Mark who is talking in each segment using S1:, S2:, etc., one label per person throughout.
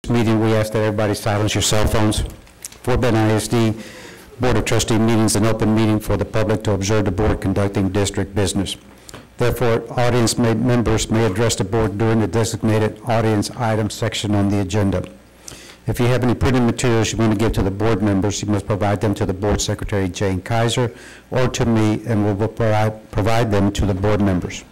S1: Meeting, we ask that everybody silence your cell phones. Fort Bend ISD Board of Trustee meetings an open meeting for the public to observe the board conducting district business. Therefore, audience members may address the board during the designated audience item section on the agenda. If you have any printed materials you want to give to the board members, you must provide them to the board secretary, Jane Kaiser, or to me, and we will provide them to the board members.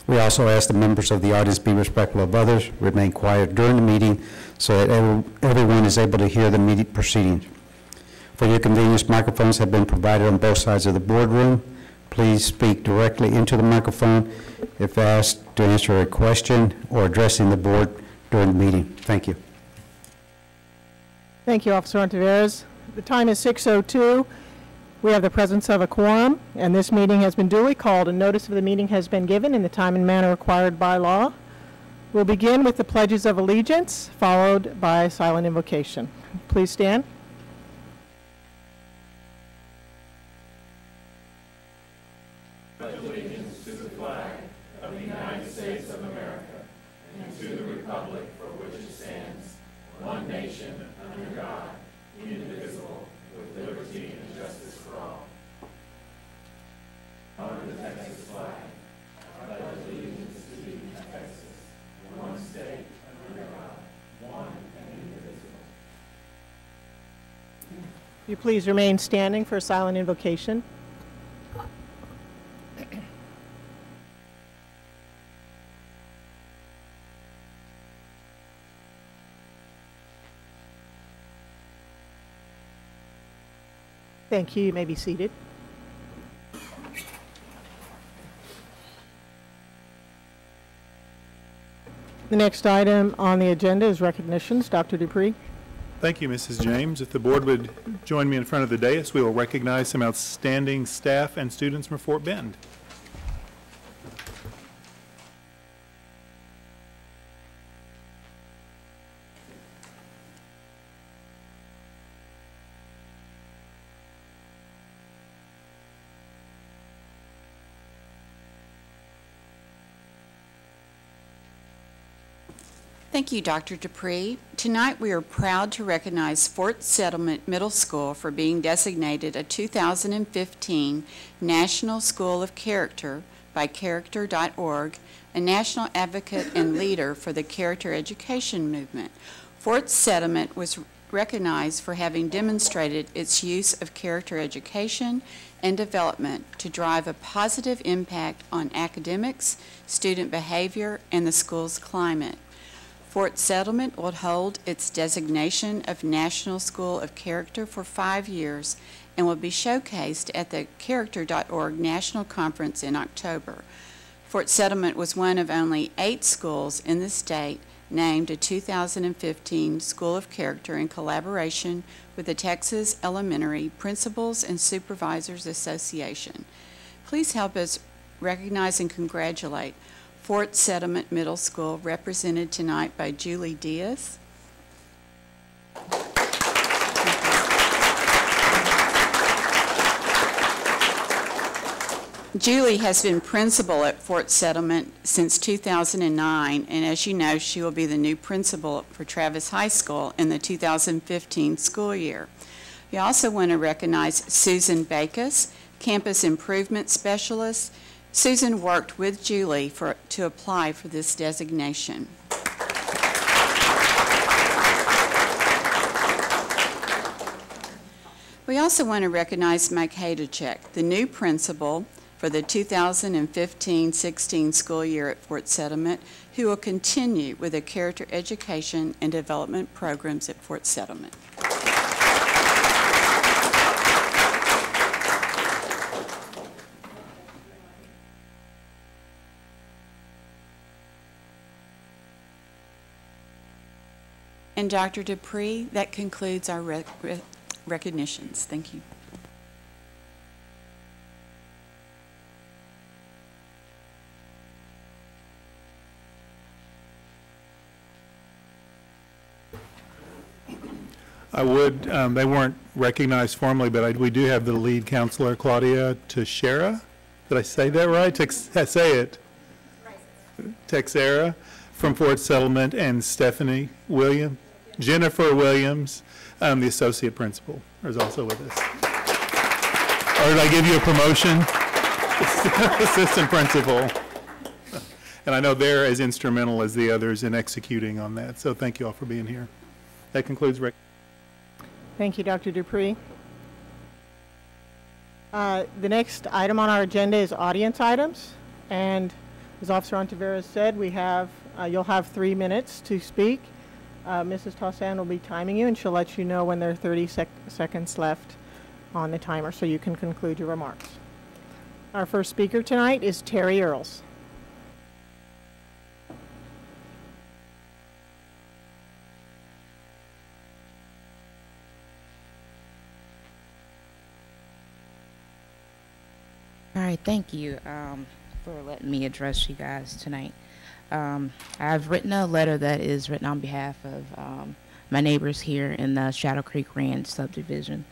S1: We also ask the members of the audience be respectful of others, remain quiet during the meeting so that everyone is able to hear the meeting proceedings. For your convenience, microphones have been provided on both sides of the boardroom. Please speak directly into the microphone if asked to answer a question or addressing the board during the meeting. Thank you.
S2: Thank you, Officer Ontiveros. The time is 6:02. We have the presence of a quorum, and this meeting has been duly called, and notice of the meeting has been given in the time and manner required by law. We'll begin with the pledges of allegiance, followed by a silent invocation. Please stand.
S3: Allegiance to the flag of the United States of America and to the republic for which it stands, one nation, under God, indivisible, with liberty and justice for all. Honor the Texas flag. I pledge allegiance to the United Texas, one state, under God, one and indivisible.
S2: Will you please remain standing for a silent invocation? Thank you. You may be seated. The next item on the agenda is recognitions. Dr. Dupree.
S4: Thank you, Mrs. James. If the board would join me in front of the dais, we will recognize some outstanding staff and students from Fort Bend.
S5: Thank you, Dr. Dupree. Tonight we are proud to recognize Fort Settlement Middle School for being designated a 2015 National School of Character by Character.org, a national advocate and leader for the character education movement. Fort Settlement was recognized for having demonstrated its use of character education and development to drive a positive impact on academics, student behavior, and the school's climate. Fort Settlement will hold its designation of National School of Character for 5 years and will be showcased at the Character.org National Conference in October. Fort Settlement was one of only 8 schools in the state named a 2015 School of Character in collaboration with the Texas Elementary Principals and Supervisors Association. Please help us recognize and congratulate Fort Settlement Middle School, represented tonight by Julie Diaz. Julie has been principal at Fort Settlement since 2009, and as you know, she will be the new principal for Travis High School in the 2015 school year. We also want to recognize Susan Bacus, Campus Improvement Specialist. Susan worked with Julie to apply for this designation. We also want to recognize Mike Hadachek, the new principal for the 2015-16 school year at Fort Settlement, who will continue with the character education and development programs at Fort Settlement. And Dr. Dupree, that concludes our recognitions. Thank you.
S4: I would, they weren't recognized formally, but we do have the lead counselor, Claudia Teixeira. Did I say that right? Say it. Teixeira from Fort Settlement, and Jennifer Williams, the associate principal, is also with us. Or did I give you a promotion? Assistant principal. And I know they're as instrumental as the others in executing on that. So thank you all for being here. That concludes.
S2: Thank you, Dr. Dupree. The next item on our agenda is audience items. And as Officer Ontiveros said, you'll have 3 minutes to speak. Mrs. Tossan will be timing you, and she'll let you know when there are 30 seconds left on the timer so you can conclude your remarks. Our first speaker tonight is Terry Earls.
S6: All right, thank you for letting me address you guys tonight. I've written a letter that is written on behalf of my neighbors here in the Shadow Creek Ranch subdivision.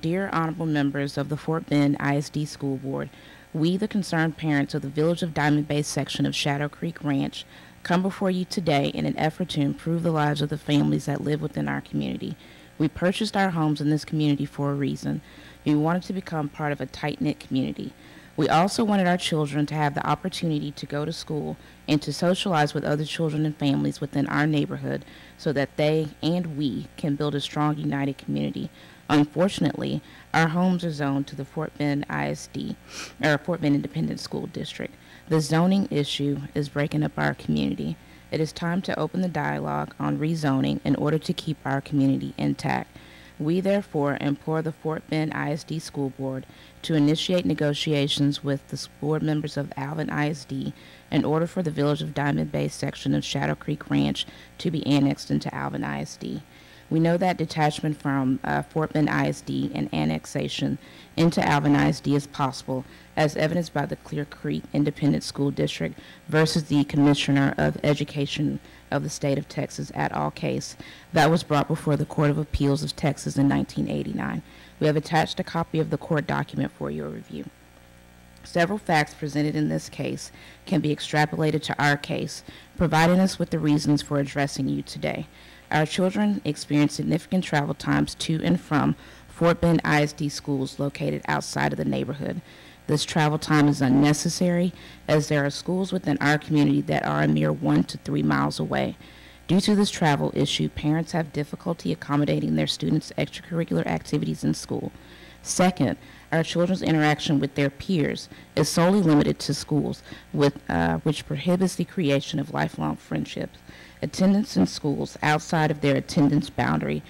S6: Dear honorable members of the Fort Bend ISD School Board, we, the concerned parents of the Village of Diamond Bay section of Shadow Creek Ranch, come before you today in an effort to improve the lives of the families that live within our community. We purchased our homes in this community for a reason. We wanted to become part of a tight-knit community. We also wanted our children to have the opportunity to go to school and to socialize with other children and families within our neighborhood so that they and we can build a strong, united community. Unfortunately, our homes are zoned to the Fort Bend ISD, or Fort Bend Independent School District. The zoning issue is breaking up our community. It is time to open the dialogue on rezoning in order to keep our community intact. We therefore implore the Fort Bend ISD School Board to initiate negotiations with the board members of Alvin ISD in order for the Village of Diamond Bay section of Shadow Creek Ranch to be annexed into Alvin ISD. We know that detachment from Fort Bend ISD and annexation into Alvin ISD is possible, as evidenced by the Clear Creek Independent School District versus the Commissioner of Education of the State of Texas et al. Case that was brought before the Court of Appeals of Texas in 1989. We have attached a copy of the court document for your review. Several facts presented in this case can be extrapolated to our case, providing us with the reasons for addressing you today. Our children experience significant travel times to and from Fort Bend ISD schools located outside of the neighborhood. This travel time is unnecessary, as there are schools within our community that are a mere 1 to 3 miles away. Due to this travel issue, parents have difficulty accommodating their students' extracurricular activities in school. Second, our children's interaction with their peers is solely limited to schools, which prohibits the creation of lifelong friendships. Attendance in schools outside of their attendance boundary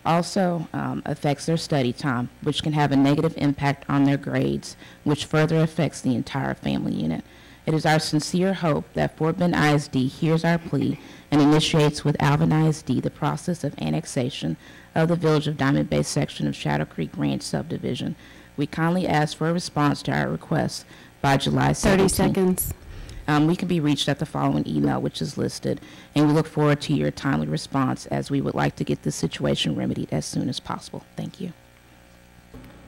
S6: also affects their study time, which can have a negative impact on their grades, which further affects the entire family unit. It is our sincere hope that Fort Bend ISD hears our plea and initiates with Alvin ISD the process of annexation of the Village of Diamond Bay section of Shadow Creek Ranch subdivision. We kindly ask for a response to our request by July 17th.
S7: 30 seconds.
S6: We can be reached at the following email, which is listed, and we look forward to your timely response, as we would like to get this situation remedied as soon as possible. Thank you.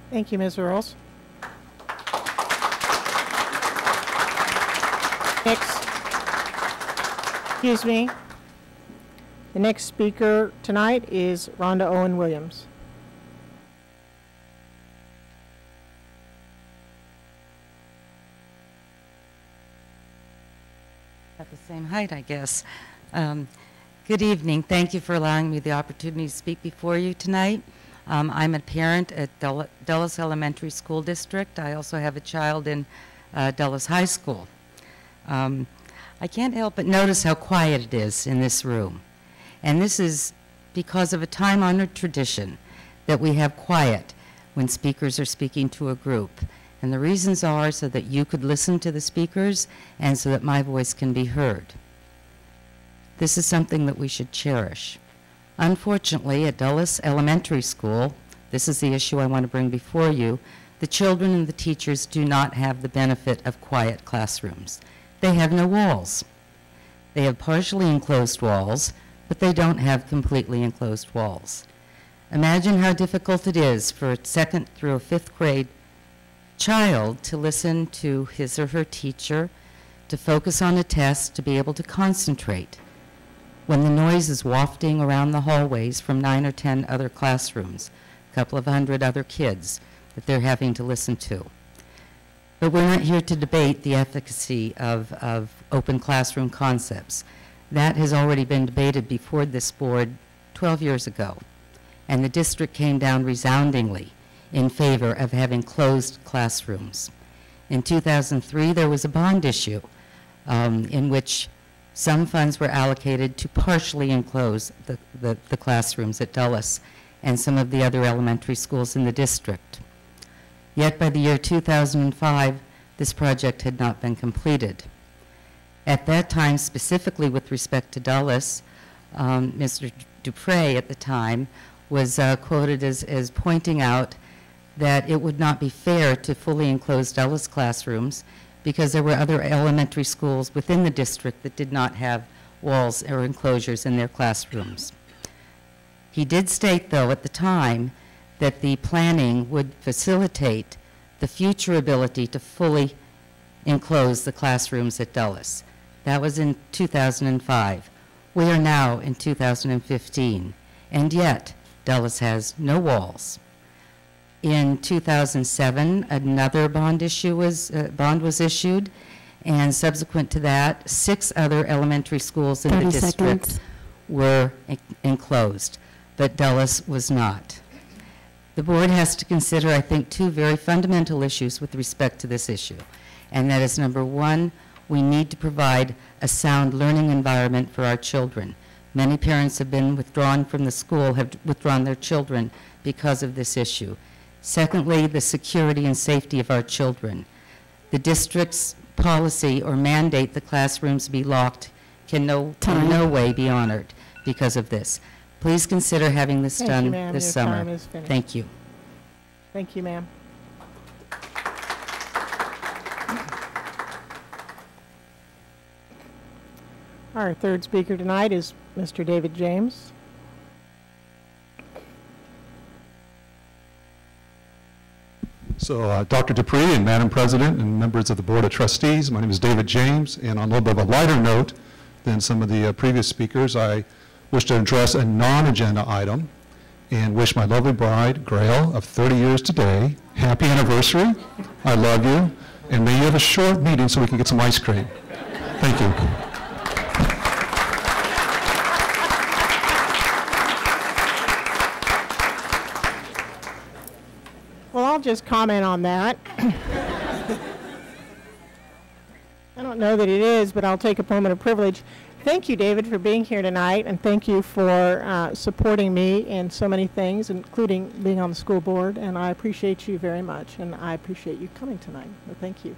S2: Thank you, Ms. Earls. The next speaker tonight is Rhonda Owen Williams.
S8: At the same height, I guess. Good evening. Thank you for allowing me the opportunity to speak before you tonight. I'm a parent at Dulles Elementary School District. I also have a child in Dulles High School. I can't help but notice how quiet it is in this room. And this is because of a time-honored tradition that we have quiet when speakers are speaking to a group. And the reasons are so that you could listen to the speakers and so that my voice can be heard. This is something that we should cherish. Unfortunately, at Dulles Elementary School, this is the issue I want to bring before you, the children and the teachers do not have the benefit of quiet classrooms. They have no walls. They have partially enclosed walls, but they don't have completely enclosed walls. Imagine how difficult it is for a 2nd through a 5th grade child to listen to his or her teacher to focus on a test, to be able to concentrate when the noise is wafting around the hallways from 9 or 10 other classrooms, a couple of hundred other kids that they're having to listen to. But we're not here to debate the efficacy of open classroom concepts. That has already been debated before this board 12 years ago, and the district came down resoundingly in favor of having closed classrooms. In 2003, there was a bond issue in which some funds were allocated to partially enclose the classrooms at Dulles and some of the other elementary schools in the district. Yet by the year 2005, this project had not been completed. At that time, specifically with respect to Dulles, Mr. Dupre at the time was quoted as pointing out that it would not be fair to fully enclose Dulles classrooms because there were other elementary schools within the district that did not have walls or enclosures in their classrooms. He did state, though, at the time that the planning would facilitate the future ability to fully enclose the classrooms at Dulles. That was in 2005. We are now in 2015, and yet Dulles has no walls. In 2007, another bond was issued, and subsequent to that, 6 other elementary schools in the district were enclosed, but Dulles was not. The board has to consider, I think, 2 very fundamental issues with respect to this issue, and that is, number 1, we need to provide a sound learning environment for our children. Many parents have been withdrawn from the school, have withdrawn their children because of this issue. Secondly, the security and safety of our children. The district's policy or mandate the classrooms be locked can in no way be honored because of this. Please consider having this done this summer.
S2: Time is finished.
S8: Thank you.
S2: Thank you, ma'am. Our third speaker tonight is Mr. David James.
S7: So, Dr. Dupree and Madam President and members of the Board of Trustees, my name is David James, and on a little bit of a lighter note than some of the previous speakers, I wish to address a non-agenda item and wish my lovely bride, Grail, of 30 years today, happy anniversary. I love you, and may you have a short meeting so we can get some ice cream. Thank you.
S2: Well, I'll just comment on that. I don't know that it is, but I'll take a moment of privilege. Thank you, David, for being here tonight, and thank you for supporting me in so many things, including being on the school board, and I appreciate you very much, and I appreciate you coming tonight, so thank you.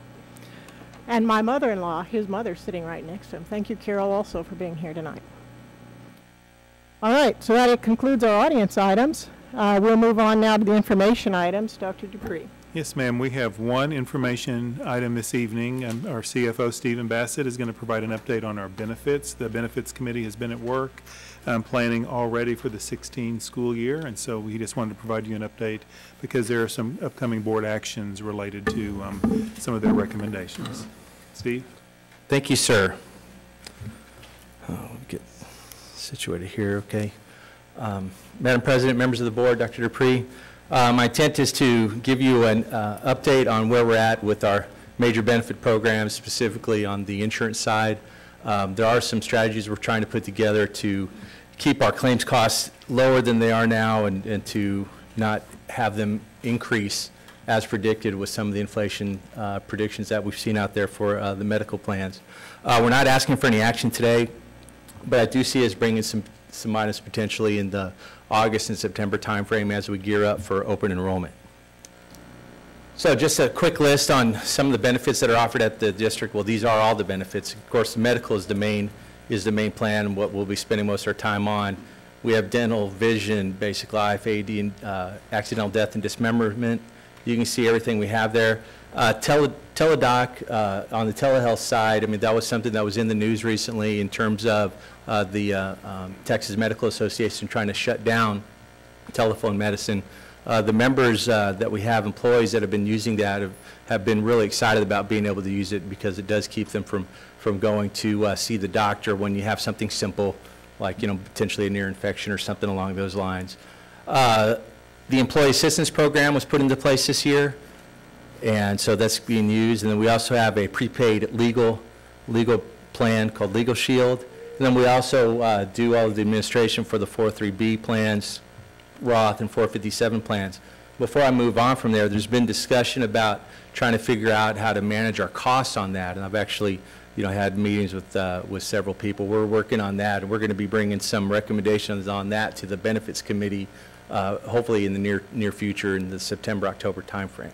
S2: And my mother-in-law, his mother, sitting right next to him. Thank you, Carol, also for being here tonight. All right, so that concludes our audience items. We'll move on now to the information items. Dr. Dupree.
S4: Yes, ma'am. We have one information item this evening. Our CFO, Stephen Bassett, is going to provide an update on our benefits. The Benefits Committee has been at work planning already for the 16 school year, and so we just wanted to provide you an update because there are some upcoming board actions related to some of their recommendations. Steve?
S9: Thank you, sir. Get situated here, okay. Madam President, members of the board, Dr. Dupree, my intent is to give you an update on where we're at with our major benefit programs, specifically on the insurance side. There are some strategies we're trying to put together to keep our claims costs lower than they are now and to not have them increase as predicted with some of the inflation predictions that we've seen out there for the medical plans. We're not asking for any action today, but I do see us bringing some items potentially in the August and September timeframe as we gear up for open enrollment. So just a quick list on some of the benefits that are offered at the district. Well, these are all the benefits. Of course, the medical is the main plan, what we'll be spending most of our time on. We have dental, vision, basic life, AD, and accidental death and dismemberment. You can see everything we have there. Teledoc, on the telehealth side, I mean, that was something that was in the news recently in terms of the Texas Medical Association trying to shut down telephone medicine. The members that we have, employees that have been using that, have been really excited about being able to use it because it does keep them from going to see the doctor when you have something simple, like, you know, potentially an ear infection or something along those lines. The Employee Assistance Program was put into place this year, and so that's being used. And then we also have a prepaid legal plan called Legal Shield. And then we also do all of the administration for the 403B plans, Roth, and 457 plans. Before I move on from there, there's been discussion about trying to figure out how to manage our costs on that. And I've actually, you know, had meetings with several people. We're working on that, and we're going to be bringing some recommendations on that to the Benefits Committee, hopefully in the near future, in the September-October timeframe.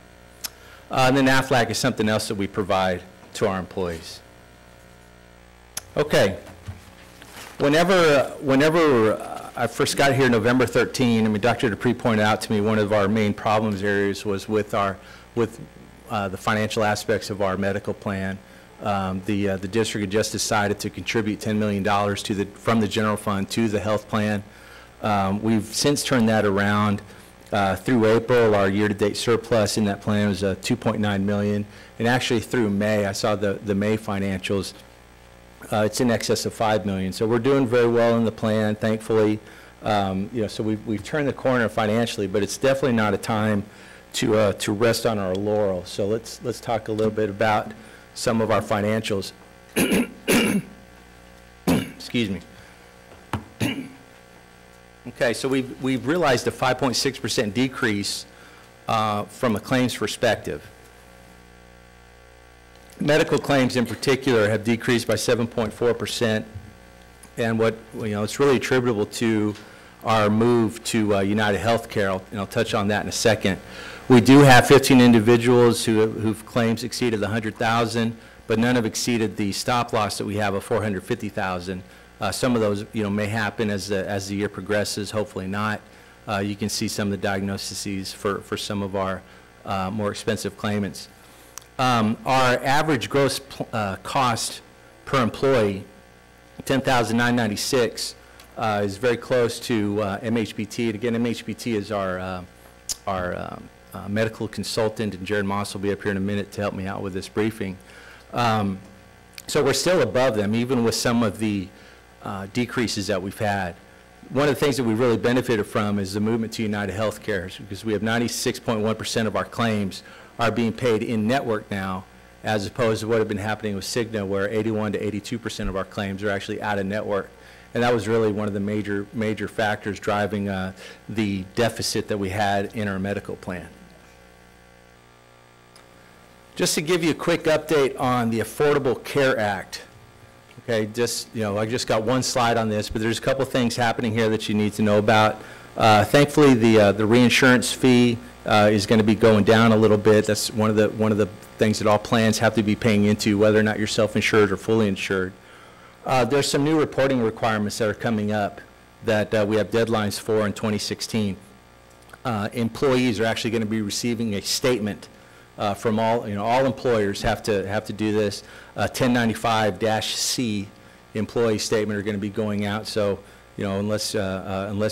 S9: And then AFLAC is something else that we provide to our employees. Okay. Whenever I first got here November 13, I mean, Dr. Dupree pointed out to me one of our main problems areas was with the financial aspects of our medical plan. The district had just decided to contribute $10 million from the general fund to the health plan. We've since turned that around. Through April, our year-to-date surplus in that plan was $2.9 million, and actually through May, I saw the May financials. It's in excess of $5 million. So we're doing very well in the plan, thankfully. You know, so we've turned the corner financially, but it's definitely not a time to rest on our laurels. So let's talk a little bit about some of our financials. Excuse me. Okay, so we've realized a 5.6% decrease from a claims perspective. Medical claims in particular have decreased by 7.4%, and what, you know, it's really attributable to our move to United Healthcare, and I'll touch on that in a second. We do have 15 individuals whose claims exceeded the 100,000, but none have exceeded the stop loss that we have of 450,000. Some of those, you know, may happen as the year progresses, hopefully not. You can see some of the diagnoses for some of our more expensive claimants. Our average gross cost per employee, $10,996, is very close to MHPT. And again, MHPT is our medical consultant, and Jared Moss will be up here in a minute to help me out with this briefing. So we're still above them, even with some of the decreases that we've had. One of the things that we really benefited from is the movement to United Healthcare, because we have 96.1% of our claims are being paid in network now, as opposed to what had been happening with Cigna, where 81 to 82% of our claims are actually out of network. And that was really one of the major factors driving the deficit that we had in our medical plan. Just to give you a quick update on the Affordable Care Act. Okay, just, you know, I just got one slide on this, but there's a couple things happening here that you need to know about. Thankfully, the reinsurance fee is going to be going down a little bit. That's one of the things that all plans have to be paying into, whether or not you're self-insured or fully insured. There's some new reporting requirements that are coming up that we have deadlines for in 2016. Employees are actually going to be receiving a statement from all employers have to do this. 1095-C employee statement are going to be going out. So, you know, unless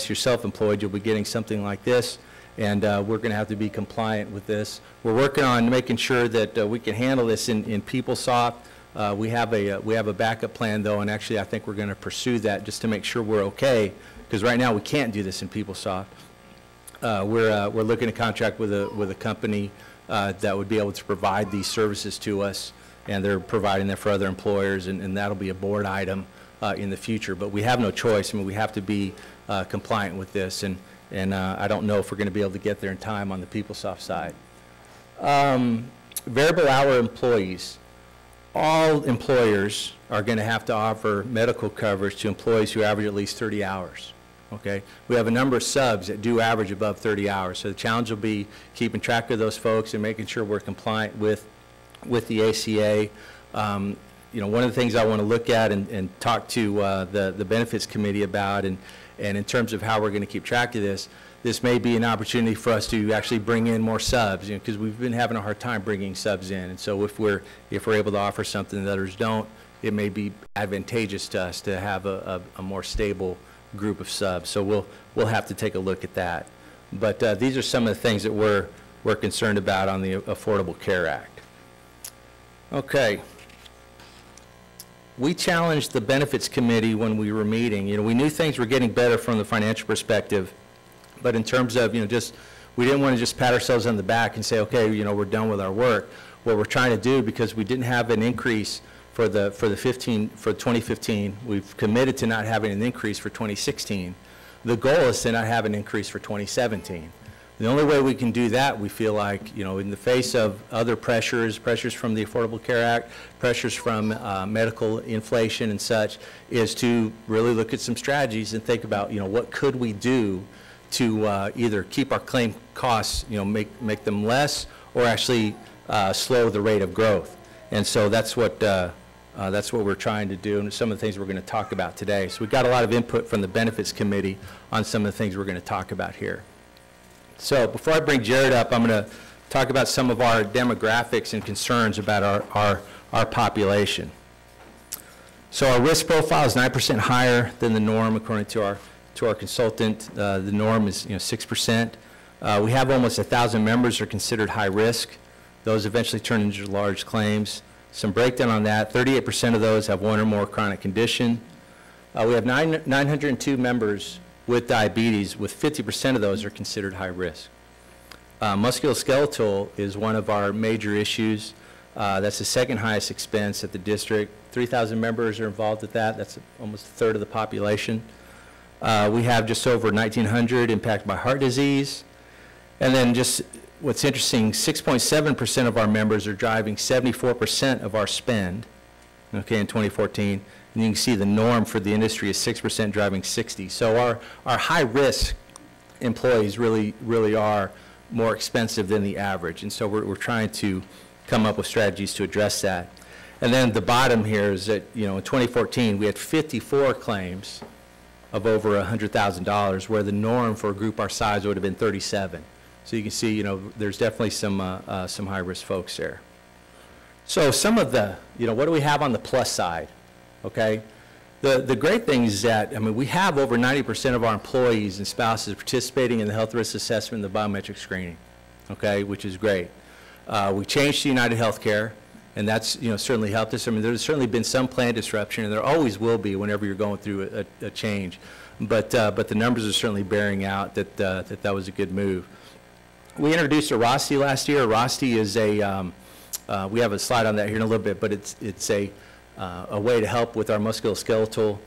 S9: you're self-employed, you'll be getting something like this, and we're going to have to be compliant with this. We're working on making sure that we can handle this in PeopleSoft. We have a backup plan though, and actually I think we're going to pursue that just to make sure we're okay, because right now we can't do this in PeopleSoft. We're looking to contract with a company that would be able to provide these services to us, and they're providing that for other employers, and that'll be a board item in the future. But we have no choice. I mean, we have to be compliant with this, and I don't know if we're going to be able to get there in time on the PeopleSoft side. Variable hour employees. All employers are going to have to offer medical coverage to employees who average at least 30 hours. Okay, we have a number of subs that do average above 30 hours. So the challenge will be keeping track of those folks and making sure we're compliant with the ACA. You know, one of the things I want to look at and talk to the benefits committee about, and in terms of how we're going to keep track of this may be an opportunity for us to actually bring in more subs, you know, because we've been having a hard time bringing subs in. And so if we're able to offer something that others don't, it may be advantageous to us to have a more stable group of subs. So we'll have to take a look at that. But these are some of the things that we're concerned about on the Affordable Care Act. Okay. We challenged the Benefits Committee when we were meeting. We knew things were getting better from the financial perspective, but in terms of, we didn't want to just pat ourselves on the back and say, okay, we're done with our work. What we're trying to do, because we didn't have an increase for 2015, we've committed to not having an increase for 2016. The goal is to not have an increase for 2017. The only way we can do that, we feel like, in the face of other pressures from the Affordable Care Act, pressures from medical inflation and such, is to really look at some strategies and think about, what could we do to either keep our claim costs, make them less, or actually slow the rate of growth. And so that's what we're trying to do, and some of the things we're going to talk about today. So we got a lot of input from the Benefits Committee on some of the things we're going to talk about here. So before I bring Jared up, I'm going to talk about some of our demographics and concerns about our population. So our risk profile is 9% higher than the norm, according to our consultant. The norm is 6%. We have almost 1,000 members who are considered high risk. Those eventually turn into large claims. Some breakdown on that: 38% of those have one or more chronic condition. We have 902 members with diabetes, with 50% of those are considered high risk. Musculoskeletal is one of our major issues. That's the second highest expense at the district. 3,000 members are involved with that. That's almost a third of the population. We have just over 1,900 impacted by heart disease. And then just what's interesting, 6.7% of our members are driving 74% of our spend, okay, in 2014. And you can see the norm for the industry is 6% driving 60. So our high-risk employees really are more expensive than the average. And so we're trying to come up with strategies to address that. And then the bottom here is that, in 2014, we had 54 claims of over $100,000, where the norm for a group our size would have been 37. So you can see, there's definitely some high-risk folks there. So some of the, what do we have on the plus side? Okay, the great thing is that, we have over 90% of our employees and spouses participating in the health risk assessment and the biometric screening, okay, which is great. We changed to United Healthcare, and that's, certainly helped us. There's certainly been some plan disruption, and there always will be whenever you're going through a change. But the numbers are certainly bearing out that that was a good move. We introduced Arasti last year. Arasti is we have a slide on that here in a little bit, but it's a way to help with our musculoskeletal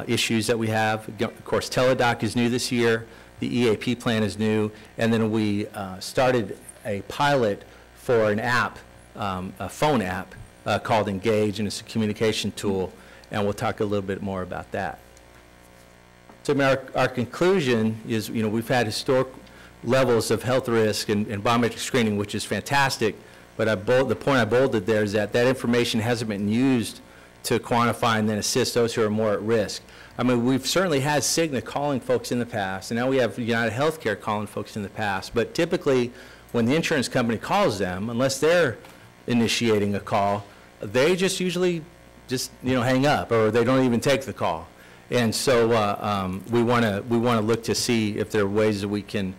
S9: issues that we have. Of course, Teladoc is new this year. The EAP plan is new. And then we started a pilot for an app, a phone app called Engage, and it's a communication tool. And we'll talk a little bit more about that. So our conclusion is, we've had historic levels of health risk and biometric screening, which is fantastic. But the point I bolded there is that information hasn't been used to quantify and then assist those who are more at risk. We've certainly had Cigna calling folks in the past, and now we have United Healthcare calling folks in the past. But typically, when the insurance company calls them, unless they're initiating a call, they just usually hang up, or they don't even take the call. And so we want to look to see if there are ways that we can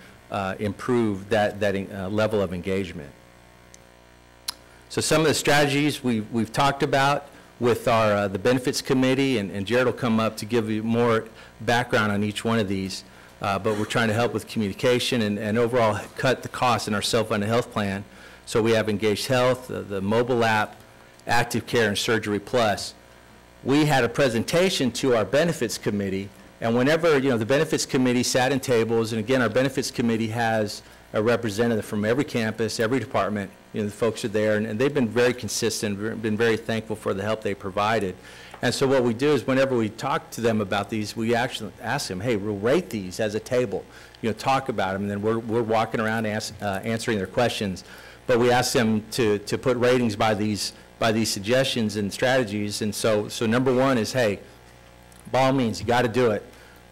S9: improve that level of engagement. So some of the strategies we've talked about with the Benefits Committee, and Jared will come up to give you more background on each one of these. But we're trying to help with communication and overall cut the costs in our self-funded health plan. So we have Engaged Health, the mobile app, Active Care, and Surgery Plus. We had a presentation to our Benefits Committee, and whenever the Benefits Committee sat in tables, and again, our Benefits Committee has a representative from every campus, every department. The folks are there, and they've been very consistent, been very thankful for the help they provided. And so what we do is whenever we talk to them about these, we actually ask them, hey, we'll rate these as a table, talk about them, and then we're walking around answering their questions. But we ask them to put ratings by these suggestions and strategies. And so number one is, hey, by all means, you got to do it.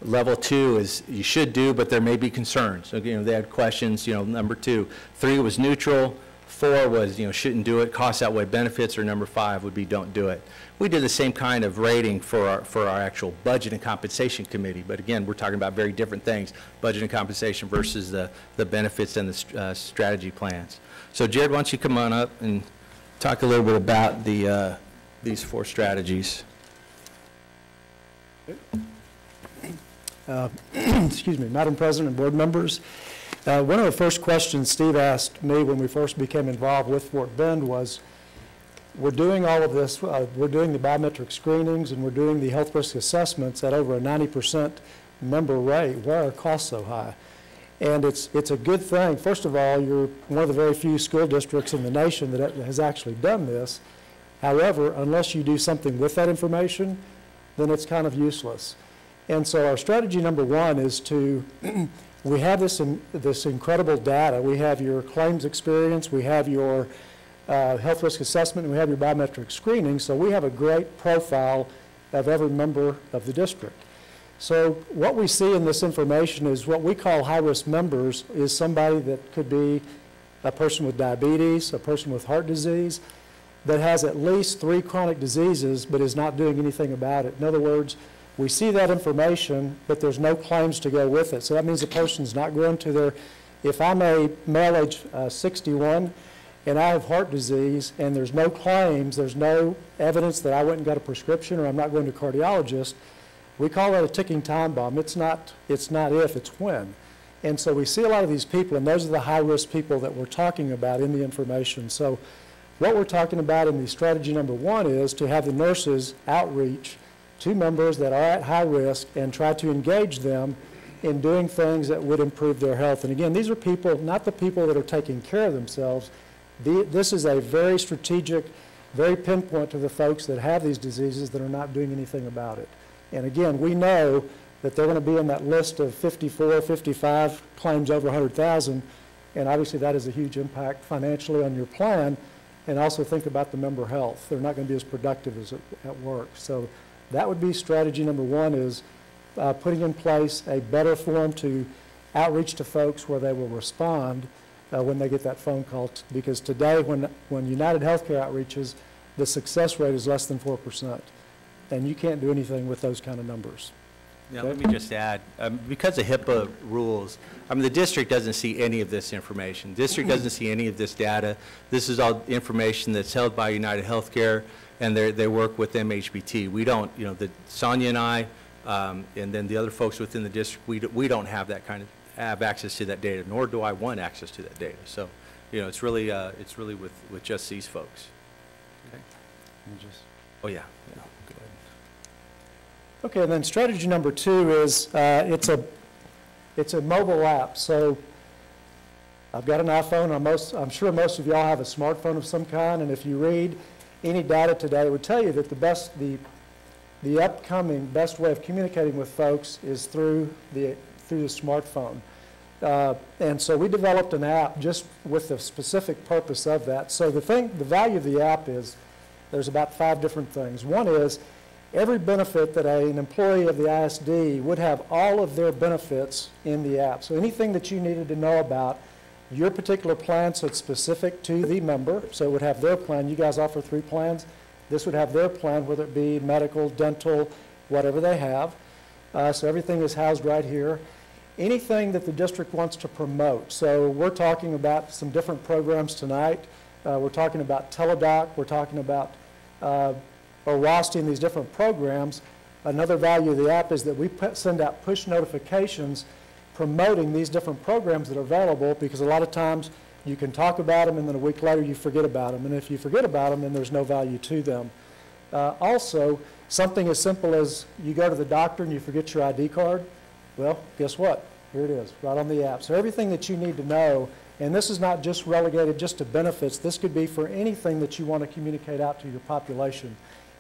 S9: Level 2 is you should do, but there may be concerns. So, they had questions, number 2. 3 was neutral. 4 was, shouldn't do it, costs outweigh benefits, or number 5 would be don't do it. We did the same kind of rating for our actual budget and compensation committee, but again, we're talking about very different things, budget and compensation versus the benefits and the strategy plans. So Jared, why don't you come on up and talk a little bit about these 4 strategies.
S10: Excuse me, Madam President and board members. One of the first questions Steve asked me when we first became involved with Fort Bend was, we're doing all of this, we're doing the biometric screenings and we're doing the health risk assessments at over a 90% member rate. Why are costs so high? And it's a good thing. First of all, you're one of the very few school districts in the nation that has actually done this. However, unless you do something with that information, then it's kind of useless. And so our strategy number 1 is to, we have this incredible data. We have your claims experience, we have your health risk assessment, and we have your biometric screening, so we have a great profile of every member of the district. So what we see in this information is what we call high-risk members is somebody that could be a person with diabetes, a person with heart disease, that has at least 3 chronic diseases but is not doing anything about it. In other words, we see that information, but there's no claims to go with it. So that means the person's not going to their, if I'm a male age 61 and I have heart disease and there's no claims, there's no evidence that I went and got a prescription or I'm not going to a cardiologist, we call that a ticking time bomb. It's not if, it's when. And so we see a lot of these people, and those are the high-risk people that we're talking about in the information. So what we're talking about in the strategy number 1 is to have the nurses outreach to members that are at high risk and try to engage them in doing things that would improve their health. And again, these are people, not the people that are taking care of themselves. This is a very strategic, very pinpoint to the folks that have these diseases that are not doing anything about it. And again, we know that they're going to be in that list of 54, 55 claims over 100,000, and obviously that is a huge impact financially on your plan, and also think about the member health. They're not going to be as productive as at work. So that would be strategy number 1 is putting in place a better form to outreach to folks where they will respond when they get that phone call. Because today when United Healthcare outreaches, the success rate is less than 4%. And you can't do anything with those kind of numbers.
S9: Now, let me just add, because of HIPAA rules, the district doesn't see any of this information. The district doesn't see any of this data. This is all information that's held by United Healthcare, and they work with MHBT. We don't, Sonia and I, and then the other folks within the district, we don't have that kind of, have access to that data, nor do I want access to that data. So, it's really with just these folks. Okay. Oh, yeah.
S10: Okay, and then strategy number 2 is it's a mobile app. So I've got an iPhone. I'm sure most of y'all have a smartphone of some kind, and if you read any data today, it would tell you that the upcoming best way of communicating with folks is through the smartphone. And so we developed an app just with the specific purpose of that. So the value of the app is there's about 5 different things. One is every benefit that an employee of the ISD would have all of their benefits in the app. So anything that you needed to know about your particular plan, so it's specific to the member, so it would have their plan. You guys offer 3 plans. This would have their plan, whether it be medical, dental, whatever they have. So everything is housed right here. Anything that the district wants to promote. So we're talking about some different programs tonight. We're talking about Teledoc. We're talking about or WASD in these different programs. Another value of the app is that we send out push notifications promoting these different programs that are available, because a lot of times you can talk about them and then a week later you forget about them. And if you forget about them, then there's no value to them. Also, something as simple as you go to the doctor and you forget your ID card. Well, guess what? Here it is, right on the app. So everything that you need to know, and this is not just relegated just to benefits. This could be for anything that you want to communicate out to your population.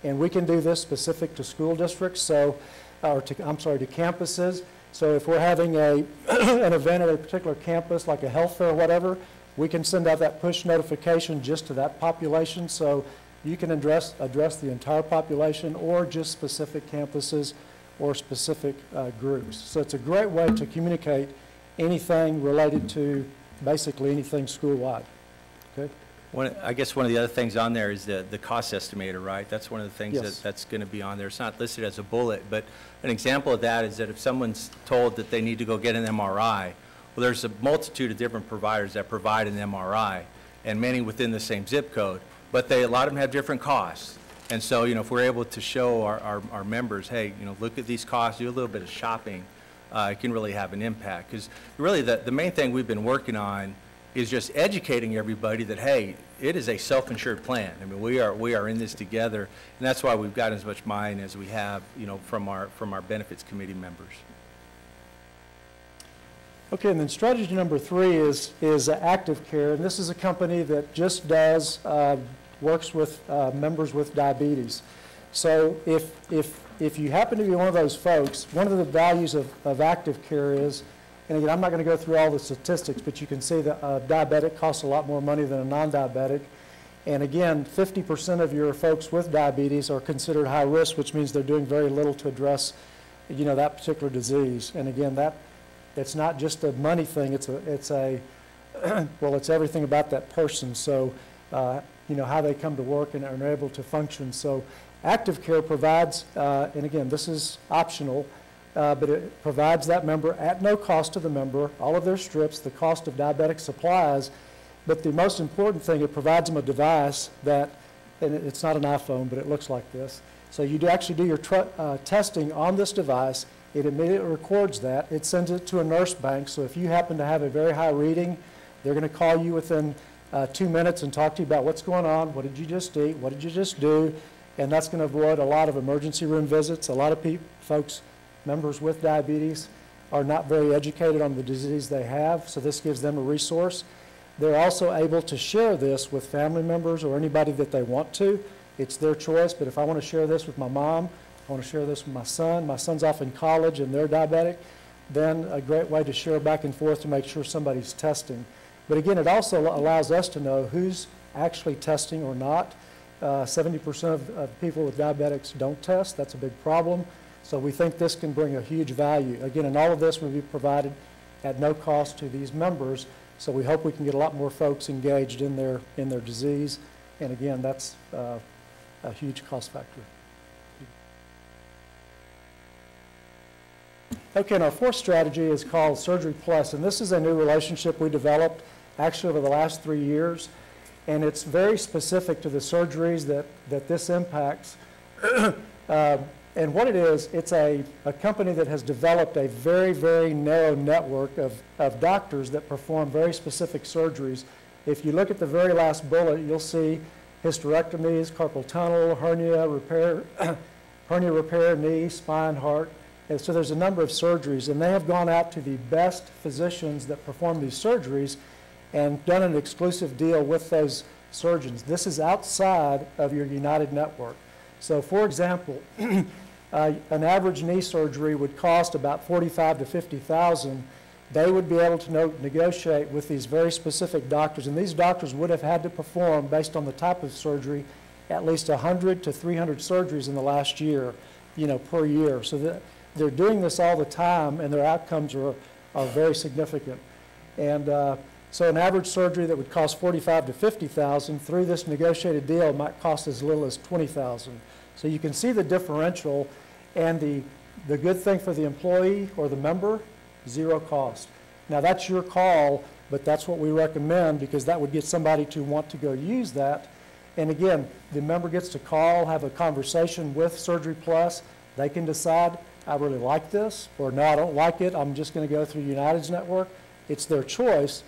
S10: And we can do this specific to school districts, so, to campuses. So if we're having an event at a particular campus, like a health fair or whatever, we can send out that push notification just to that population. So you can address the entire population or just specific campuses or specific groups. So it's a great way to communicate anything related to basically anything school-wide. Okay?
S9: I guess one of the other things on there is the cost estimator, right? That's one of the things
S10: Yes.
S9: that's going to be on there. It's not listed as a bullet, but an example of that is that if someone's told that they need to go get an MRI, well, there's a multitude of different providers that provide an MRI, and many within the same zip code, but a lot of them have different costs. And so, if we're able to show our members, hey, look at these costs, do a little bit of shopping, it can really have an impact. Because really the main thing we've been working on is just educating everybody that, hey, it is a self-insured plan. I mean, we are in this together, and that's why we've got as much buy-in as we have, from our benefits committee members.
S10: Okay, and then strategy number 3 is Active Care, and this is a company that just works with members with diabetes. So if you happen to be one of those folks, one of the values of Active Care is, and again, I'm not going to go through all the statistics, but you can see that a diabetic costs a lot more money than a non-diabetic. And again, 50% of your folks with diabetes are considered high risk, which means they're doing very little to address, that particular disease. And again, it's not just a money thing. It's everything about that person. So, how they come to work and are able to function. So, Active Care provides, and again, this is optional, but it provides that member at no cost to the member, all of their strips, the cost of diabetic supplies, but the most important thing, it provides them a device that, and it's not an iPhone, but it looks like this. So you actually do your testing on this device, it immediately records that, it sends it to a nurse bank, so if you happen to have a very high reading, they're going to call you within 2 minutes and talk to you about what's going on, what did you just eat, what did you just do, and that's going to avoid a lot of emergency room visits. A lot of folks, members with diabetes, are not very educated on the disease they have, so this gives them a resource. They're also able to share this with family members or anybody that they want to. It's their choice, but if I want to share this with my mom, I want to share this with my son's off in college and they're diabetic, then a great way to share back and forth to make sure somebody's testing. But again, it also allows us to know who's actually testing or not. 70% of people with diabetics don't test. That's a big problem. So we think this can bring a huge value. Again, and all of this will be provided at no cost to these members. So we hope we can get a lot more folks engaged in their disease. And again, that's a huge cost factor. Okay, and our fourth strategy is called Surgery Plus, and this is a new relationship we developed actually over the last 3 years, and it's very specific to the surgeries that this impacts. And what it is, it's a company that has developed a very, very narrow network of doctors that perform very specific surgeries. If you look at the very last bullet, you'll see hysterectomies, carpal tunnel, hernia repair, knee, spine, heart. And so there's a number of surgeries, and they have gone out to the best physicians that perform these surgeries and done an exclusive deal with those surgeons. This is outside of your United network. So for example, an average knee surgery would cost about $45,000 to $50,000. They would be able to negotiate with these very specific doctors, and these doctors would have had to perform, based on the type of surgery, at least 100 to 300 surgeries in the last year, per year. So they're doing this all the time, and their outcomes are very significant. And so an average surgery that would cost $45,000 to $50,000 through this negotiated deal might cost as little as $20,000. So you can see the differential, and the good thing for the employee or the member, zero cost. Now that's your call, but that's what we recommend because that would get somebody to want to go use that. And again, the member gets to call, have a conversation with Surgery Plus. They can decide, I really like this, or no, I don't like it, I'm just going to go through United's network. It's their choice,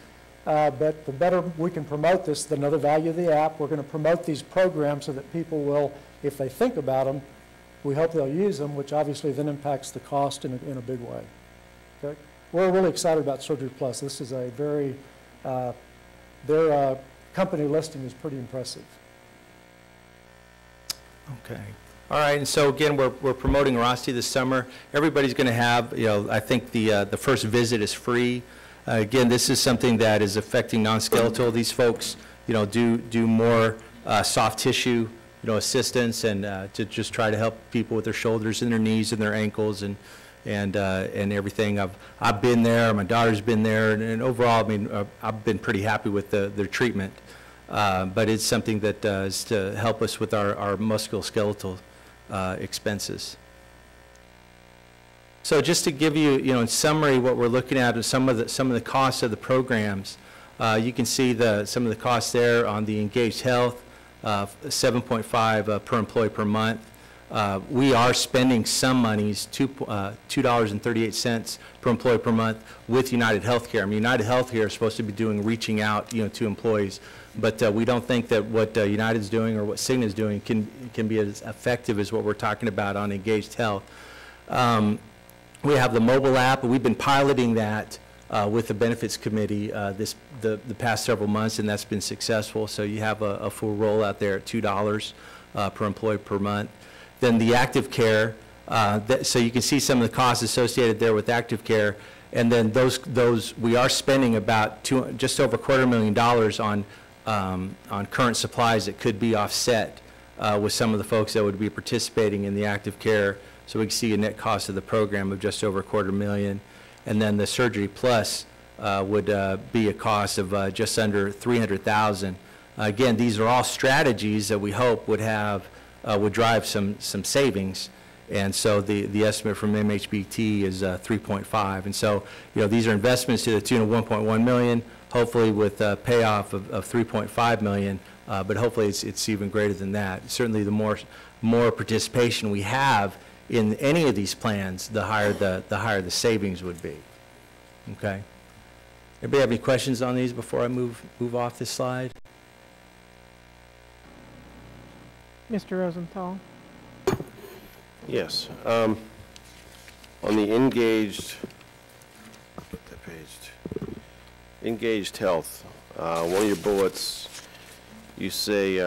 S10: but the better we can promote this, the another value of the app, we're going to promote these programs so that people will, if they think about them, we hope they'll use them, which obviously then impacts the cost in a big way. Okay? We're really excited about Surgery Plus. This is a very, their company listing is pretty impressive.
S9: Okay. All right, and so again, we're promoting Rosti this summer. Everybody's going to have, I think the first visit is free. Again, this is something that is affecting non-skeletal. These folks, do more soft tissue, assistance, and to just try to help people with their shoulders and their knees and their ankles and everything. I've been there. My daughter's been there, and overall, I mean, I've been pretty happy with their treatment. but it's something that is to help us with our musculoskeletal expenses. So just to give you, in summary, what we're looking at is some of the costs of the programs. You can see some of the costs there on the Engaged Health, 7.5 per employee per month. We are spending some monies, $2.38 per employee per month with United Healthcare. I mean, United Healthcare is supposed to be reaching out, to employees, but we don't think that what United's doing or what Cigna's doing can be as effective as what we're talking about on Engaged Health. We have the mobile app, and we've been piloting that with the benefits committee the past several months, and that's been successful. So you have a full rollout there at $2 per employee per month. Then the active care, so you can see some of the costs associated there with active care, and then those we are spending about just over $250,000 on current supplies that could be offset with some of the folks that would be participating in the active care. So we can see a net cost of the program of just over $250,000. And then the Surgery Plus would be a cost of just under $300,000. Again, these are all strategies that we hope would drive some savings. And so the estimate from MHBT is 3.5. And so, these are investments to the tune of $1.1 million, hopefully with a payoff of $3.5 million, but hopefully it's even greater than that. Certainly the more participation we have in any of these plans, the higher the savings would be. Okay. Anybody have any questions on these before I move off this slide?
S2: Mr. Rosenthal.
S11: Yes. On the Engaged Health, one of your bullets, you say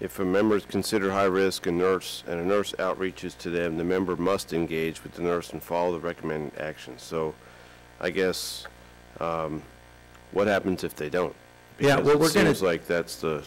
S11: if a member is considered high risk and a nurse outreaches to them, the member must engage with the nurse and follow the recommended actions. So I guess what happens if they don't? Because
S9: yeah, well,
S11: it seems like that's our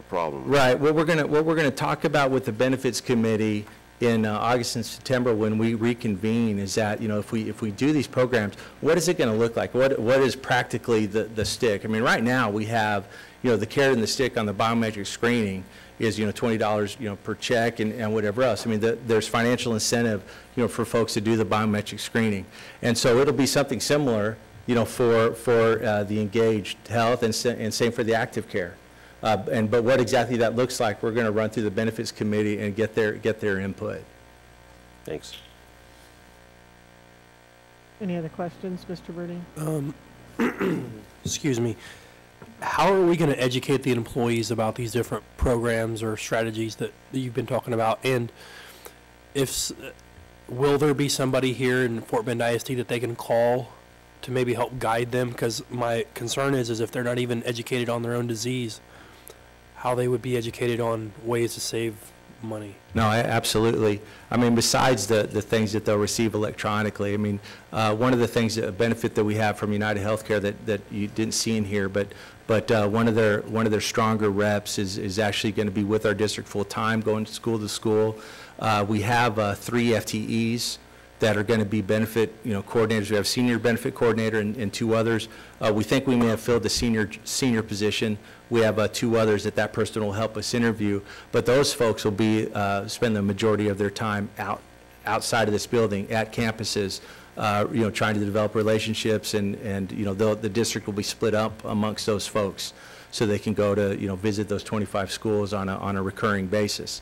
S11: problem.
S9: Right. What we're going to talk about with the benefits committee in August and September when we reconvene is that, if we do these programs, what is it going to look like? What is practically the stick? I mean, right now we have, the carrot and the stick on the biometric screening is, $20, per check and whatever else. I mean, there's financial incentive, for folks to do the biometric screening. And so it'll be something similar, for the Engaged Health and same for the active care. But what exactly that looks like, we're going to run through the benefits committee and get their input.
S11: Thanks.
S2: Any other questions, Mr. Birdie?
S12: Excuse me. How are we going to educate the employees about these different programs or strategies that you've been talking about? And will there be somebody here in Fort Bend ISD that they can call to maybe help guide them? Because my concern is if they're not even educated on their own disease, how they would be educated on ways to save money.
S9: No, absolutely. I mean, besides the things that they'll receive electronically, I mean, one of the things, a benefit that we have from United Healthcare that you didn't see in here, but one of their stronger reps is actually going to be with our district full time, going school to school. We have 3 FTEs that are going to be benefit, coordinators. We have senior benefit coordinator and 2 others. We think we may have filled the senior position. We have 2 others that person will help us interview. But those folks will be spend the majority of their time outside of this building at campuses, trying to develop relationships, and the district will be split up amongst those folks, so they can go to visit those 25 schools on a recurring basis,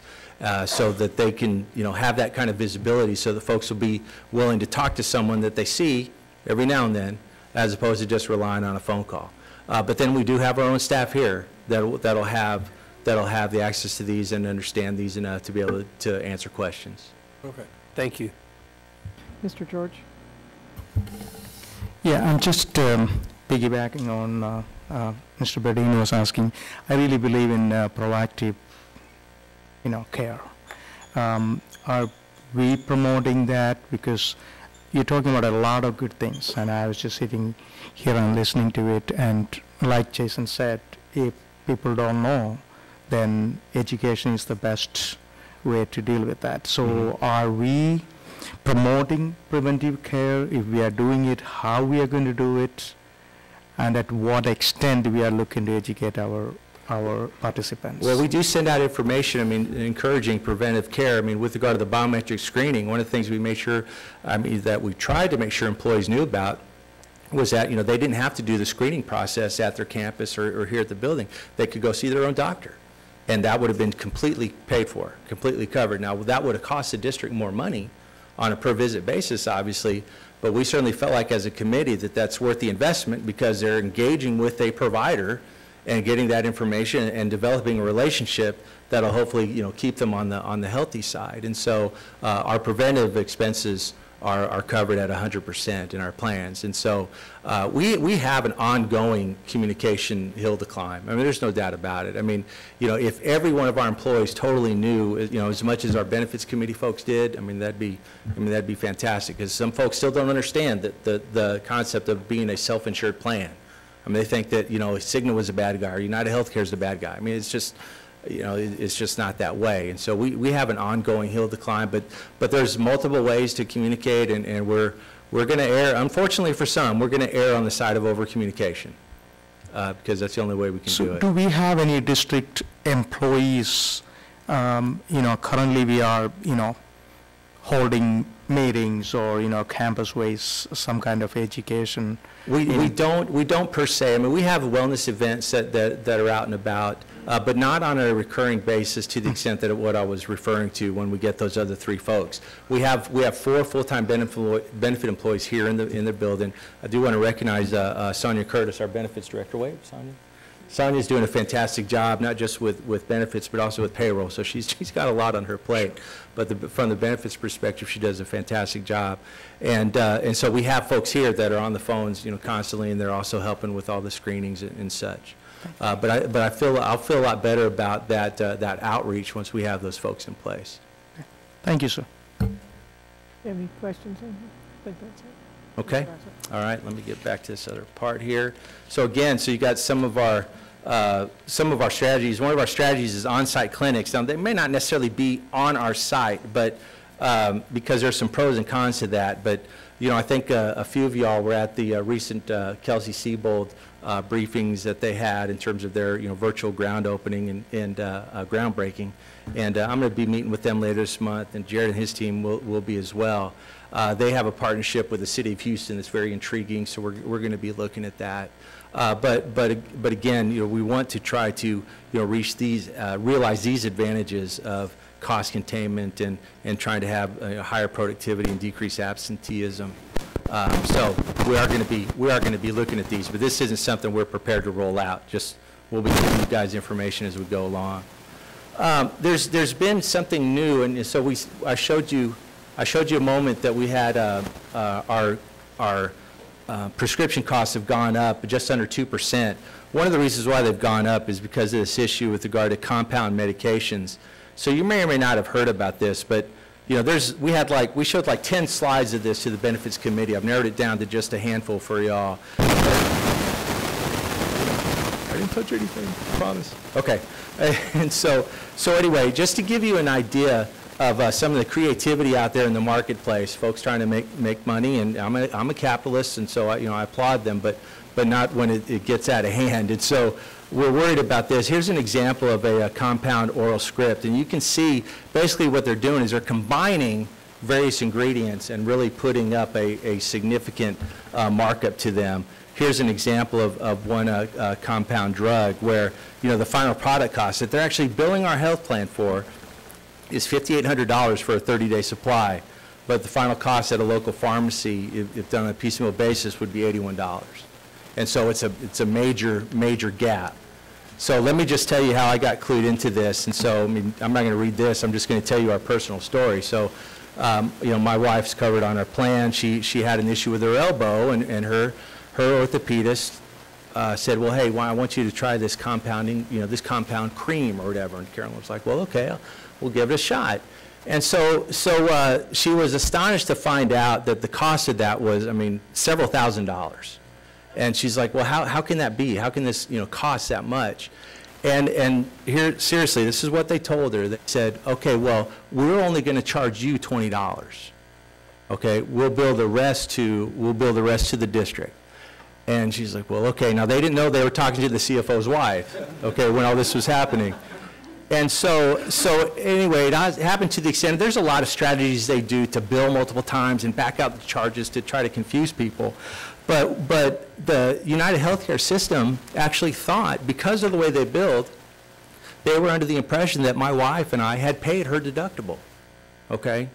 S9: so that they can have that kind of visibility, so the folks will be willing to talk to someone that they see every now and then, as opposed to just relying on a phone call. But then we do have our own staff here that'll have the access to these and understand these enough to be able to answer questions.
S12: Okay, thank you.
S2: Mr. George?
S13: Yeah, I'm just piggybacking on Mr. Bedin was asking. I really believe in proactive, care. Are we promoting that? Because you're talking about a lot of good things, and I was just sitting here and listening to it, and like Jason said, if people don't know, then education is the best way to deal with that. So are we promoting preventive care? If we are doing it, how we are going to do it? and at what extent we are looking to educate our participants.
S9: Well, we do send out information, I mean, encouraging preventive care. I mean, with regard to the biometric screening, one of the things we made sure, that we tried to make sure employees knew about was that, they didn't have to do the screening process at their campus or here at the building. They could go see their own doctor, and that would have been completely paid for, completely covered. Now, that would have cost the district more money on a per-visit basis, obviously, but we certainly felt like as a committee that that's worth the investment because they're engaging with a provider and getting that information and developing a relationship that'll hopefully, keep them on the healthy side. And so our preventive expenses are covered at 100% in our plans. And so we have an ongoing communication hill to climb. I mean, there's no doubt about it. I mean, if every one of our employees totally knew, as much as our benefits committee folks did, that'd be fantastic. Because some folks still don't understand that the concept of being a self-insured plan. I mean, they think that, Cigna was a bad guy or United Healthcare is the bad guy. I mean, it's just, it's just not that way. And so we have an ongoing hill to climb, but there's multiple ways to communicate, and we're going to err, unfortunately for some, we're going to err on the side of over-communication because that's the only way we can do it.
S13: Do we have any district employees, currently we are, holding meetings or, campus-wise, some kind of education?
S9: We don't per se. I mean, we have wellness events that are out and about, but not on a recurring basis to the extent that what I was referring to when we get those other three folks. We have 4 full-time benefit employees here in the building. I do want to recognize Sonia Curtis, our benefits director. Wave, Sonia. Sonia's doing a fantastic job, not just with benefits, but also with payroll. So she's got a lot on her plate. But from the benefits perspective, she does a fantastic job. And so we have folks here that are on the phones, constantly, and they're also helping with all the screenings and such. But I'll feel a lot better about that outreach once we have those folks in place.
S13: Thank you, sir.
S2: Any questions? I think that's it.
S9: Okay. All right. Let me get back to this other part here. So again, you got some of our strategies. One of our strategies is on-site clinics. Now, they may not necessarily be on our site, but because there's some pros and cons to that. But I think a few of y'all were at the recent Kelsey-Seybold briefings that they had in terms of their virtual ground opening and groundbreaking. And I'm going to be meeting with them later this month, and Jared and his team will be as well. They have a partnership with the city of Houston that's very intriguing, so we're going to be looking at that. But again, we want to try to reach these, realize these advantages of cost containment and trying to have higher productivity and decrease absenteeism. So we are going to be looking at these, but this isn't something we're prepared to roll out. Just we'll be giving you guys information as we go along. There's been something new, and so I showed you a moment that we had our prescription costs have gone up just under 2%. One of the reasons why they've gone up is because of this issue with regard to compound medications. So you may or may not have heard about this, but we showed like 10 slides of this to the benefits committee. I've narrowed it down to just a handful for y'all. I didn't touch anything, I promise. Okay, and so anyway, just to give you an idea of some of the creativity out there in the marketplace, folks trying to make money, and I'm a capitalist, and so I applaud them, but not when it gets out of hand. And so we're worried about this. Here's an example of a compound oral script, and you can see basically what they're doing is they're combining various ingredients and really putting up a significant markup to them. Here's an example of one compound drug where the final product cost that they're actually billing our health plan for is $5,800 for a 30-day supply, but the final cost at a local pharmacy, if done on a piecemeal basis, would be $81. And so it's a major gap. So let me just tell you how I got clued into this. And so, I'm not going to read this. I'm just going to tell you our personal story. So, my wife's covered on our plan. She had an issue with her elbow, and her orthopedist said, well, hey, I want you to try this compounding, this compound cream or whatever. And Carolyn was like, well, okay, we'll give it a shot. And so she was astonished to find out that the cost of that was, several $1,000s. And she's like, well, how can that be? How can this, cost that much? And here, seriously, this is what they told her. They said, okay, well, we're only going to charge you $20. Okay, we'll bill the rest to the district. And she's like, well, okay. Now, they didn't know they were talking to the CFO's wife, okay, when all this was happening. And so anyway, it happened to the extent, there's a lot of strategies they do to bill multiple times and back out the charges to try to confuse people. But the United Healthcare system actually thought, because of the way they billed, they were under the impression that my wife and I had paid her deductible, okay?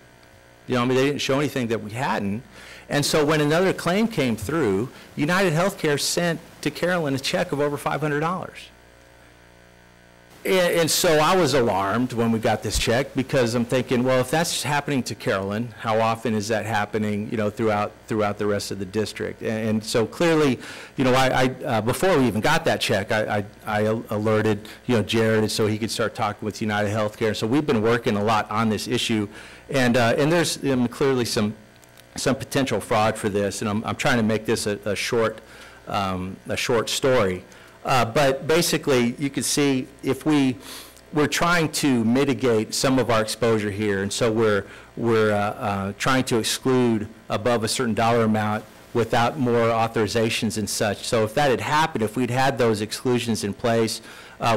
S9: You know, I mean, they didn't show anything that we hadn't. And so when another claim came through, United Healthcare sent to Carolyn a check of over $500. And so I was alarmed when we got this check, because I'm thinking, well, if that's happening to Carolyn, how often is that happening, you know, throughout the rest of the district? And so clearly, you know, I before we even got that check, I alerted, you know, Jared so he could start talking with United Healthcare. So we've been working a lot on this issue, and there's clearly some potential fraud for this, and I'm trying to make this a short story. But basically, you can see if we're trying to mitigate some of our exposure here, and so we're trying to exclude above a certain dollar amount without more authorizations and such. So if that had happened, if we'd had those exclusions in place,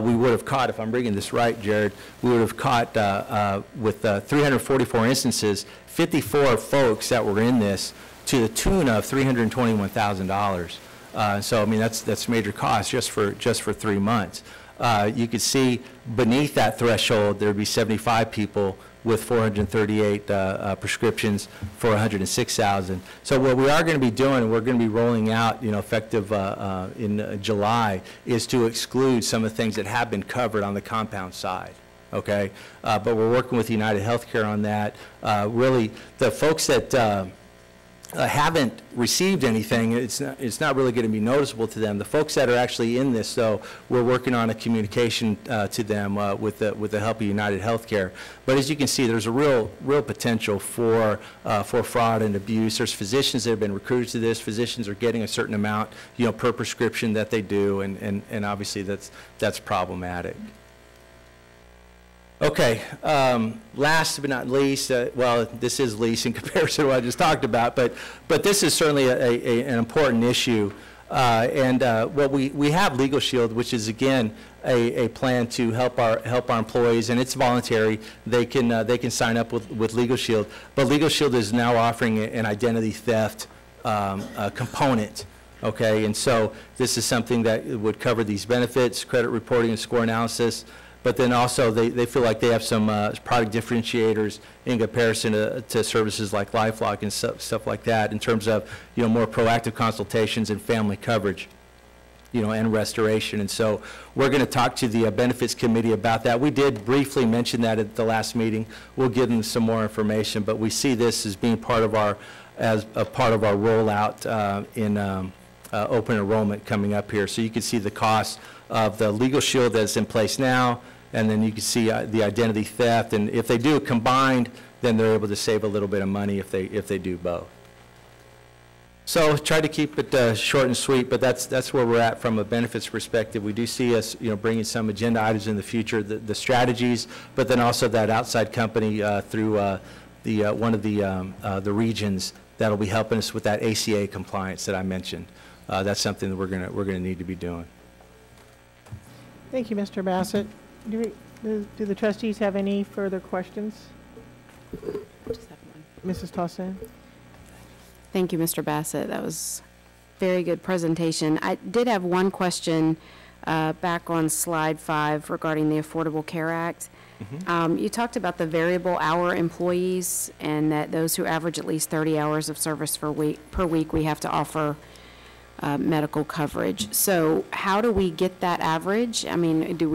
S9: we would have caught, if I'm reading this right, Jared, we would have caught with 344 instances, 54 folks that were in this to the tune of $321,000. So I mean that's major cost just for 3 months. You could see beneath that threshold there'd be 75 people with 438 prescriptions for 106,000. So what we are going to be doing, and we're going to be rolling out, you know, effective in July, is to exclude some of the things that have been covered on the compound side. Okay, but we're working with United Healthcare on that. Really, the folks that haven't received anything, it's not really going to be noticeable to them. The folks that are actually in this, though, we're working on a communication to them with the help of United Healthcare. But as you can see, there's a real potential for fraud and abuse. There's physicians that have been recruited to this. Physicians are getting a certain amount, you know, per prescription that they do, and obviously that's problematic. Okay, last but not least, well, this is least in comparison to what I just talked about, but this is certainly an important issue. Well, we have Legal Shield, which is again a plan to help our employees, and it's voluntary. They can sign up with Legal Shield, but Legal Shield is now offering an identity theft component. Okay, and so this is something that would cover these benefits, credit reporting, and score analysis. But then also they feel like they have some product differentiators in comparison to services like LifeLock and stuff like that, in terms of, you know, more proactive consultations and family coverage, you know, and restoration. And so we're going to talk to the benefits committee about that. We did briefly mention that at the last meeting. We'll give them some more information, but we see this as being part of our rollout in open enrollment coming up here. So you can see the cost of the Legal Shield that's in place now, and then you can see the identity theft, and if they do it combined, then they're able to save a little bit of money if they do both. So try to keep it short and sweet, but that's where we're at from a benefits perspective. We do see us, you know, bringing some agenda items in the future, the strategies, but then also that outside company through one of the regions that'll be helping us with that ACA compliance that I mentioned. That's something that we're gonna need to be doing.
S2: Thank you, Mr. Bassett. Do the trustees have any further questions?
S14: Just have one.
S2: Mrs. Tossan?
S14: Thank you, Mr. Bassett. That was a very good presentation. I did have one question back on slide 5 regarding the Affordable Care Act. Mm-hmm. You talked about the variable hour employees, and that those who average at least 30 hours of service per week, we have to offer medical coverage. So how do we get that average? I mean, do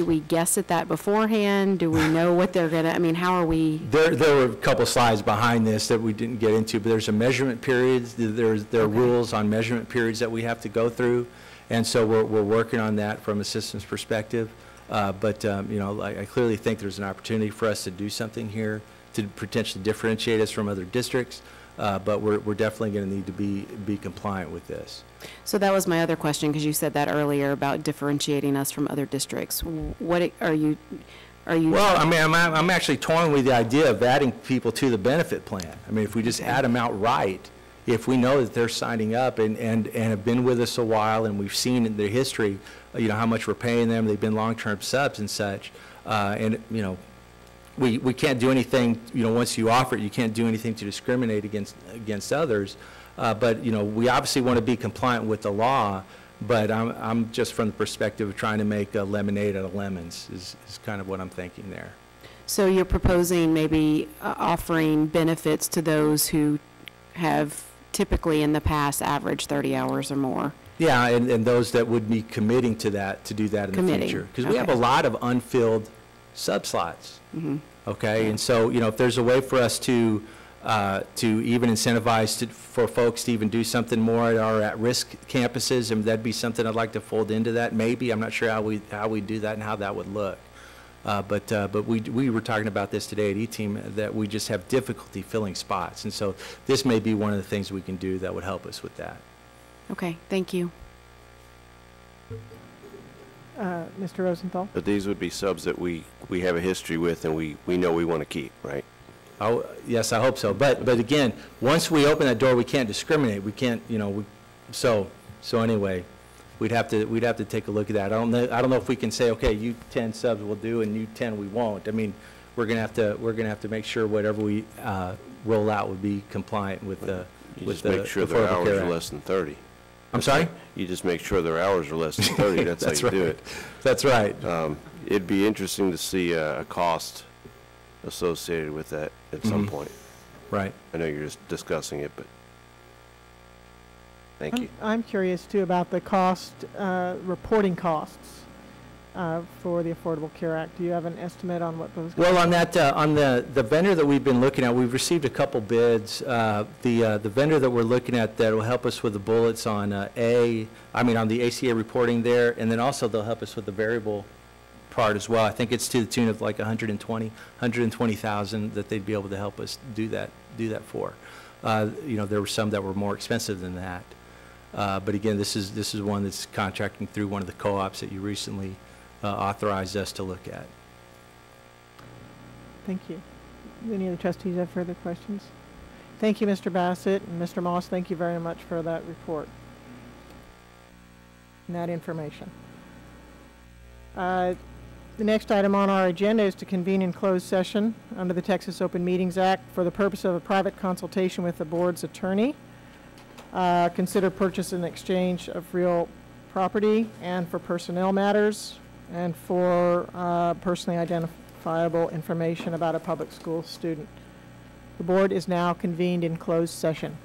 S14: we guess at that beforehand? Do we know what they're gonna, I mean, how are we? There
S9: were a couple slides behind this that we didn't get into, but there's a measurement periods. There are rules on measurement periods that we have to go through, and so we're working on that from a systems perspective. But you know, I clearly think there's an opportunity for us to do something here to potentially differentiate us from other districts. But we're definitely going to need to be compliant with this.
S14: So that was my other question, because you said that earlier about differentiating us from other districts. What are you?
S9: Well, I mean, I'm actually toying with the idea of adding people to the benefit plan. I mean, if we just add them outright, if we know that they're signing up and have been with us a while, and we've seen in their history, you know, how much we're paying them, they've been long-term subs and such, and, you know, we can't do anything, you know, once you offer it, you can't do anything to discriminate against others. But, you know, we obviously want to be compliant with the law, but I'm just from the perspective of trying to make lemonade out of lemons is kind of what I'm thinking there.
S14: So you're proposing maybe offering benefits to those who have typically in the past averaged 30 hours or more?
S9: Yeah, and those that would be committing to that, to do that in the future. Because we have a lot of unfilled sub slots.
S14: Mm-hmm.
S9: Okay, and so, you know, if there's a way for us to even incentivize for folks to even do something more at our at-risk campuses, and that'd be something I'd like to fold into that. Maybe, I'm not sure how we do that and how that would look. But we were talking about this today at E-Team, that we just have difficulty filling spots, and so this may be one of the things we can do that would help us with that.
S14: Okay, thank you.
S2: Mr. Rosenthal?
S11: But these would be subs that we have a history with and we know we want to keep, right?
S9: Oh, yes, I hope so. But again, once we open that door, we can't discriminate. We can't, you know, so anyway, we'd have to take a look at that. I don't know if we can say, okay, you 10 subs will do and you 10 we won't. I mean, we're gonna have to make sure whatever we roll out would be compliant with the
S11: You just make sure their hours are less than 30.
S9: I'm sorry?
S11: You just make sure their hours are less than 30. That's how you do it.
S9: That's right.
S11: It'd be interesting to see a cost associated with that at some point.
S9: Right.
S11: I know you're just discussing it, but thank you.
S2: I'm curious too about the cost, reporting costs for the Affordable Care Act. Do you have an estimate on what those?
S9: Well, on that, on the vendor that we've been looking at, we've received a couple bids. The vendor that we're looking at that will help us with the bullets on on the ACA reporting there, and then also they'll help us with the variable part as well. I think it's to the tune of like 120,000 that they'd be able to help us do that for. You know, there were some that were more expensive than that. But again, this is one that's contracting through one of the co-ops that you recently authorized us to look at.
S2: Thank you. Any other trustees have further questions? Thank you, Mr. Bassett, and Mr. Moss, thank you very much for that report and that information. The next item on our agenda is to convene in closed session under the Texas Open Meetings Act for the purpose of a private consultation with the board's attorney. Consider purchase and exchange of real property, and for personnel matters, and for personally identifiable information about a public school student. The board is now convened in closed session.